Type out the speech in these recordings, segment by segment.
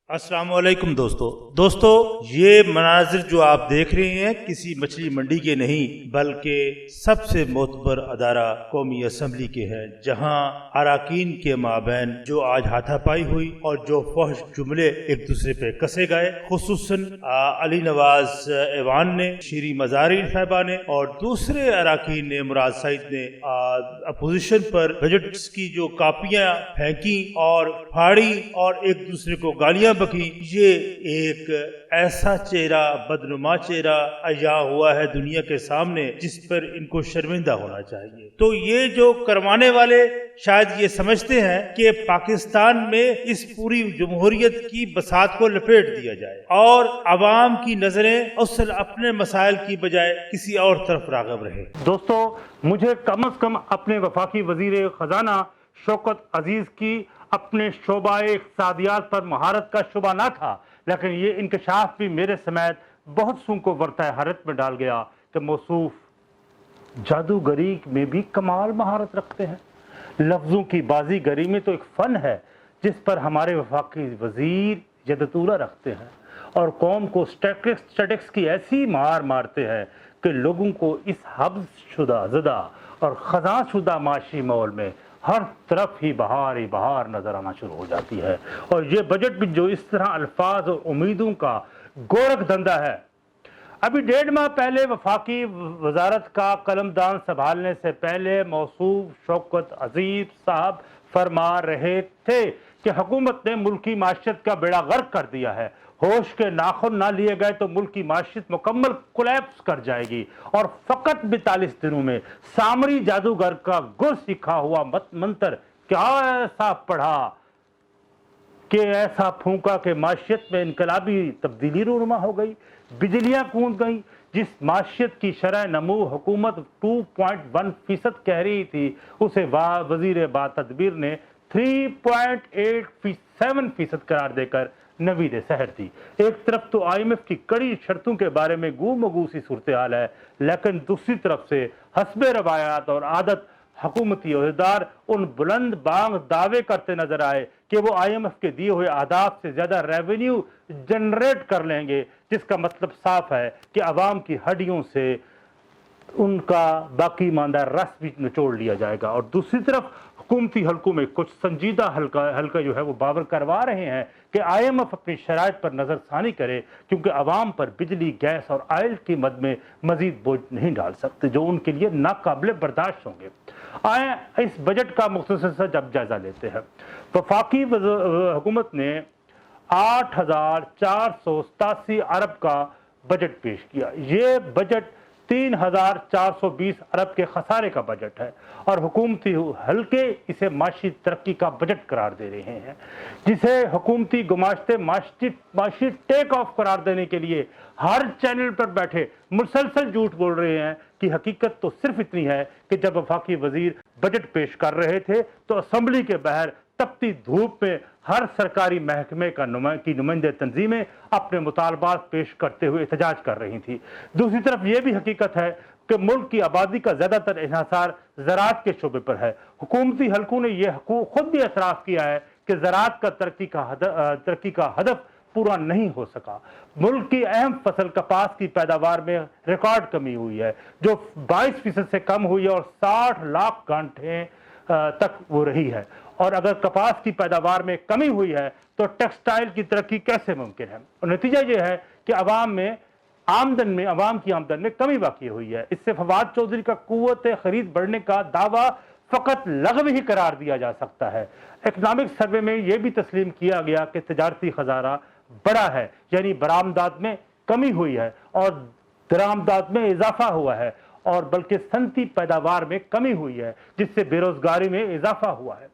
अस्सलाम वालेकुम दोस्तों ये मनाजिर जो आप देख रहे हैं किसी मछली मंडी के नहीं बल्कि सबसे मोतबर अदारा कौमी असम्बली के हैं, जहां अराकीन के माबैन जो आज हाथापाई हुई और जो फहश जुमले एक दूसरे पे कसे गए, खुसूसन अली नवाज ऐवान ने, शीरी मजारी साहिबा ने और दूसरे अराकीन ने, मुराद सईद ने अपोजिशन पर बजट्स की जो कापियां फेंकी और फाड़ी और एक दूसरे को गालियां बकी। ये एक ऐसा चेहरा, बदनुमा चेहरा अया हुआ है दुनिया के सामने जिस पर इनको शर्मिंदा होना चाहिए। तो ये जो करवाने वाले शायद ये समझते हैं कि पाकिस्तान में इस पूरी जमहूरियत की बसात को लपेट दिया जाए और अवाम की नजरें असल अपने मसाइल की बजाय किसी और तरफ राग़िब रहे। दोस्तों, मुझे कम से कम अपने वफाकी वजीर खजाना शौकत अजीज की अपने शोबाए इक़्तिसादियात पर महारत का शुबा ना था, लेकिन ये इंकशाफ भी मेरे समेत बहुत सू को वर्ता हरत में डाल गया कि मौसूफ जादूगरी में भी कमाल महारत रखते हैं। लफ्ज़ों की बाजीगरी में तो एक फ़न है जिस पर हमारे वफाकी वजीर जदतूला रखते हैं और कौम को स्टैटिक्स की ऐसी मार मारते हैं कि लोगों को इस हब्स शुदा ज़दा और ख़ज़ा शुदा माशी माहौल में हर तरफ ही बहार नजर आना शुरू हो जाती है। और ये बजट भी जो इस तरह अल्फाज और उम्मीदों का गोरख धंधा है। अभी 1.5 माह पहले वफाकी वजारत का कलमदान संभालने से पहले मौसूफ शौकत अजीज साहब फरमा रहे थे कि हुकूमत ने मुल्की माशियत का बेड़ा गर्क कर दिया है, होश के नाखुन ना लिए गए तो मुल्क की माशियत मुकम्मल कोलैप्स कर जाएगी और फकत 42 दिनों में सामरी जादूगर का गुर सीखा हुआ मंत्र क्या ऐसा पढ़ा कि ऐसा फूंका कि माशियत में इनकलाबी तब्दीली रूनुमा हो गई, बिजलियां कूद गई। जिस माशियत की शरह नमू हुकूमत 2.1% कह रही थी, उसे वजीर बातदबीर ने 3.87% करार देकर नवीद सहर थी। एक तरफ तो IMF की कड़ी शर्तों के बारे में गूमगू सी सूरत हाल है, लेकिन दूसरी तरफ से हस्बे रवायात और आदत हुकूमती अहदेदार उन बुलंद बांग दावे करते नजर आए कि वो IMF के दिए हुए आदाब से ज्यादा रेवेन्यू जनरेट कर लेंगे, जिसका मतलब साफ है कि अवाम की हड्डियों से उनका बाकी मानदा रस भी निचोड़ लिया जाएगा। और दूसरी तरफ हुकूमती हलकों में कुछ संजीदा हल्का जो है वो बावर करवा रहे हैं कि IMF अपनी शराइत पर नजरसानी करे, क्योंकि अवाम पर बिजली, गैस और ऑयल की मद में मजीद बोझ नहीं डाल सकते जो उनके लिए नाकाबिले बर्दाश्त होंगे। आए इस बजट का मुख्तसर सा जब जायजा लेते हैं। वफाकी हुकूमत ने 8,487 अरब का बजट पेश किया। ये बजट 3,420 अरब के खसारे का बजट है और हुकूमती हल्के इसे माशी तरक्की का बजट करार दे रहे हैं, जिसे हुकूमती गुमाश्ते माशी टेक ऑफ करार देने के लिए हर चैनल पर बैठे मुसलसल झूठ बोल रहे हैं कि हकीकत तो सिर्फ इतनी है कि जब वफाकी वजीर बजट पेश कर रहे थे तो असम्बली के बाहर तपती धूप में हर सरकारी महकमे की नुमाइंदे तंजीमें अपने मुतालबात पेश करते हुए एहतजाज कर रही थी। दूसरी तरफ यह भी हकीकत है कि मुल्क की आबादी का ज्यादातर इन्हिसार ज़राअत के शोबे पर है। हुकूमती हलकों ने यह खुद भी एतराफ़ किया है कि ज़राअत का तरक्की का हदफ पूरा नहीं हो सका। मुल्क की अहम फसल कपास की पैदावार में रिकॉर्ड कमी हुई है, जो 22% से कम हुई है और 60 लाख घंटे तक वो रही है। और अगर कपास की पैदावार में कमी हुई है तो टेक्सटाइल की तरक्की कैसे मुमकिन है। और नतीजा यह है कि अवाम की आमदन में कमी वाक़ई हुई है। इससे फवाद चौधरी का कुव्वत खरीद बढ़ने का दावा फकत लगव ही करार दिया जा सकता है। इकनॉमिक सर्वे में यह भी तस्लीम किया गया कि तजारती खजाना बड़ा है, यानी बरामदात में कमी हुई है और दरामदात में इजाफा हुआ है, और बल्कि सनती पैदावार में कमी हुई है, जिससे बेरोजगारी में इजाफा हुआ है।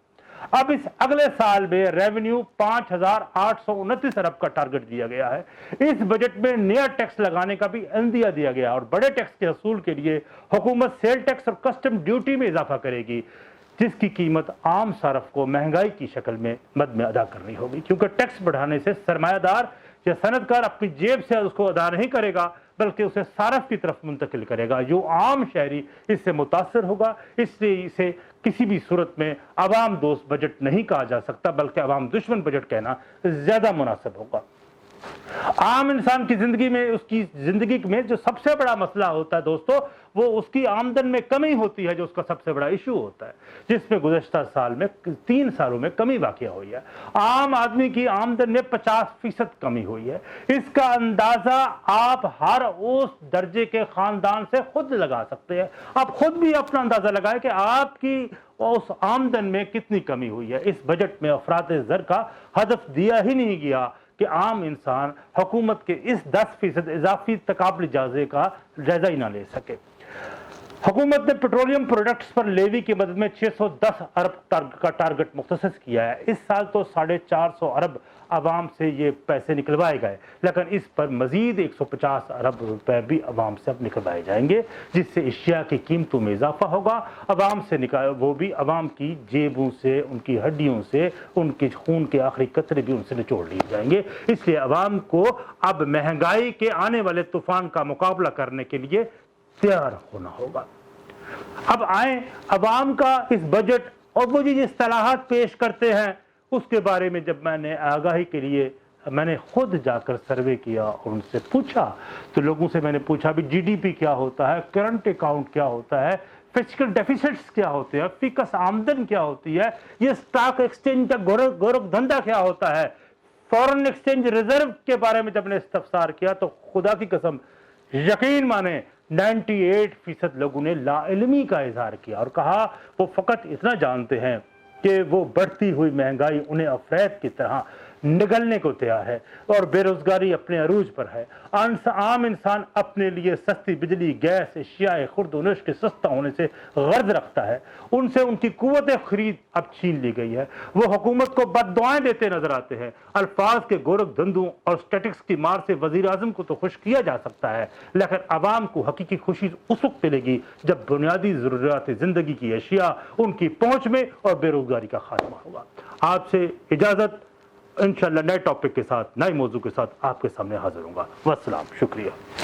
अब इस अगले साल में रेवेन्यू 5,829 अरब का टारगेट दिया गया है। इस बजट में नया टैक्स लगाने का भी इंदिया दिया गया और बड़े टैक्स के हसूल के लिए हुकूमत सेल टैक्स और कस्टम ड्यूटी में इजाफा करेगी, जिसकी कीमत आम सारफ को महंगाई की शक्ल में मद में अदा करनी होगी, क्योंकि टैक्स बढ़ाने से सरमायादार या सनतकार अपनी जेब से उसको अदा नहीं करेगा, बल्कि उसे सारफ की तरफ मुंतकिल करेगा। जो आम शहरी इससे मुतासर होगा, इसलिए इसे किसी भी सूरत में अवाम दोस्त बजट नहीं कहा जा सकता, बल्कि अवाम दुश्मन बजट कहना ज़्यादा मुनासिब होगा। आम इंसान की जिंदगी में, उसकी जिंदगी में जो सबसे बड़ा मसला होता है दोस्तों, वो उसकी आमदन में कमी होती है, जो उसका सबसे बड़ा इशू होता है, जिसमें गुज़श्ता साल में 3 सालों में कमी वाक़या हुई है। आम आदमी की आमदन में 50% कमी हुई है। इसका अंदाजा आप हर उस दर्जे के खानदान से खुद लगा सकते हैं। आप खुद भी अपना अंदाजा लगाएं कि आपकी उस आमदन में कितनी कमी हुई है। इस बजट में अफराद ज़र का हदफ दिया ही नहीं गया कि आम इंसान हुकूमत के इस 10% इजाफी तकाबली जायजे का जायजा ही ना ले सके। हुकूमत ने पेट्रोलियम प्रोडक्ट्स पर लेवी की मदद में 610 अरब का टारगेट मुख्तसस किया है। इस साल तो 450 अरब आवाम से ये पैसे निकलवाए गए, लेकिन इस पर मजीद 150 अरब रुपए भी आवाम से अब निकलवाए जाएंगे, जिससे एशिया की कीमतों में इजाफा होगा। आवाम से वो भी आवाम की जेबों से, उनकी हड्डियों से, उनके खून के आखिरी कतरे भी उनसे निचोड़ लिए जाएंगे। इसलिए आवाम को अब महंगाई के आने वाले तूफान का मुकाबला करने के लिए तैयार होना होगा। अब आए अवाम का इस बजट और वो जो इस्तिलाहात पेश करते हैं उसके बारे में जब मैंने आगाही के लिए मैंने खुद जाकर सर्वे किया और उनसे पूछा, तो लोगों से मैंने पूछा भी जीडीपी क्या होता है, करंट अकाउंट क्या होता है, फिस्कल डेफिसिट्स क्या होते हैं, फिकस आमदन क्या होती है, ये स्टॉक एक्सचेंज का गोरख धंधा क्या होता है, फॉरेन एक्सचेंज रिजर्व के बारे में जब मैंने इस्तफसार किया तो खुदा की कसम यकीन माने 98% लोगों ने लाइल्मी का इजहार किया और कहा वो फकत इतना जानते हैं कि वो बढ़ती हुई महंगाई उन्हें अफरेद की तरह निगलने को तैयार है और बेरोजगारी अपने अरूज पर है। आम इंसान अपने लिए सस्ती बिजली, गैस, एशियाए खुर्द-ओ-नोश के सस्ता होने से गर्ज रखता है। उनसे उनकी कुव्वत खरीद अब छीन ली गई है। वो हुकूमत को बद्दुआएं देते नजर आते हैं। अल्फाज के गोरख धंधों और स्टैटिक्स की मार से वजीर आजम को तो खुश किया जा सकता है, लेकिन आवाम को हकीकी खुशी उस वक्त मिलेगी जब बुनियादी ज़रूरियात ज़िंदगी की अशिया उनकी पहुंच में और बेरोजगारी का खात्मा होगा। आपसे इजाज़त, इंशाअल्लाह नए टॉपिक के साथ, नए मौजू के साथ आपके सामने हाजिर होऊंगा। वस्सलाम, शुक्रिया।